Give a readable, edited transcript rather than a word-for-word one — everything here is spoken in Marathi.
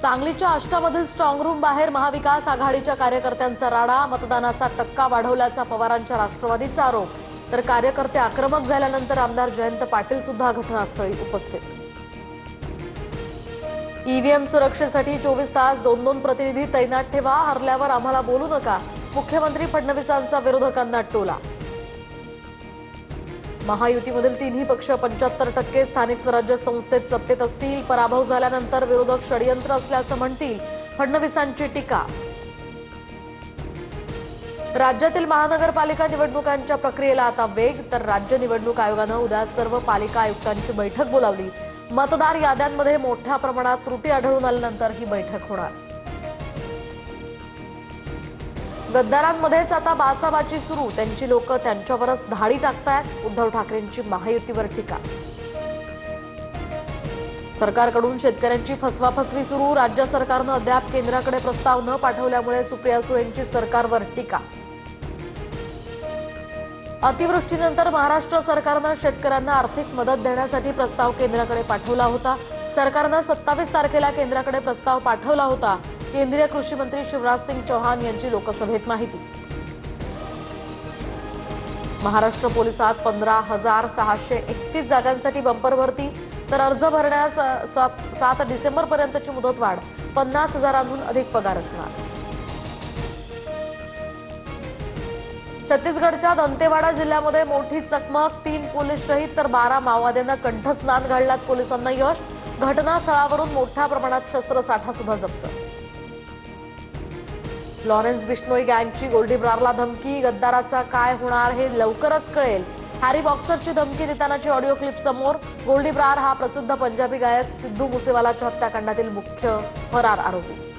सांगलीच्या आष्टामधील स्ट्रॉंग रूम बाहेर महाविकास आघाडीच्या कार्यकर्त्यांचा राडा, मतदानाचा टक्का वाढवल्याचा पवारांच्या राष्ट्रवादीचा आरोप। तर कार्यकर्ते आक्रमक झाल्यानंतर आमदार जयंत पाटील सुद्धा घटनास्थळी उपस्थित। ईव्हीएम सुरक्षेसाठी 24 तास 2-2 प्रतिनिधी तैनात ठेवा, हरल्यावर आम्हाला बोलू नका, मुख्यमंत्री फडणवीसांचा विरोधकांना टोला। महायुतीमधील तिन्ही पक्ष 75% स्थानिक स्वराज्य संस्थेत सत्तेत असतील, पराभव झाल्यानंतर विरोधक षडयंत्र असल्याचं म्हणतील, फडणवीसांची टीका। राज्यातील महानगरपालिका निवडणुकांच्या प्रक्रियेला आता वेग, तर राज्य निवडणूक आयोगानं उद्या सर्व पालिका आयुक्तांची बैठक बोलावली। मतदार याद्यांमध्ये मोठ्या प्रमाणात त्रुटी आढळून आल्यानंतर ही बैठक होणार। गद्दारांमध्येच आता बाचाबाची सुरू, त्यांची लोक त्यांच्यावरच धाडी टाकतायत, उद्धव ठाकरेंची महायुतीवर टीका। सरकारकडून शेतकऱ्यांची फसवाफसवी सुरू, राज्य सरकारनं अद्याप केंद्राकडे प्रस्ताव न पाठवल्यामुळे सुप्रिया सुळेंची सरकारवर टीका। अतिवृष्टीनंतर महाराष्ट्र सरकारनं शेतकऱ्यांना आर्थिक मदत देण्यासाठी प्रस्ताव केंद्राकडे पाठवला होता। सरकारनं 27 तारखेला केंद्राकडे प्रस्ताव पाठवला होता। केंद्रीय कृषी मंत्री शिवराज सिंग चौहान यांची लोकसभेत माहिती। महाराष्ट्र पोलिसात 15,631 जागांसाठी बंपर भरती, तर अर्ज भरण्यास 7 डिसेंबरपर्यंतची मुदतवाढ, 50,000हून अधिक पगार असणार। छत्तीसगडच्या दंतेवाडा जिल्ह्यामध्ये मोठी चकमक, 3 पोलीस शहीद तर 12 माओवाद्यांना कंठस्नान घालण्यात पोलिसांना यश। घटनास्थळावरून मोठ्या प्रमाणात शस्त्रसाठा सुद्धा जप्त। लॉरेन्स बिश्नोई गँगची गोल्डी ब्रारला धमकी, गद्दाराचा काय होणार हे लवकरच कळेल। हॅरी बॉक्सरची धमकी देतानाची ऑडिओ क्लिप समोर। गोल्डी ब्रार हा प्रसिद्ध पंजाबी गायक सिद्धू मुसेवालाच्या हत्याकांडातील मुख्य फरार आरोपी।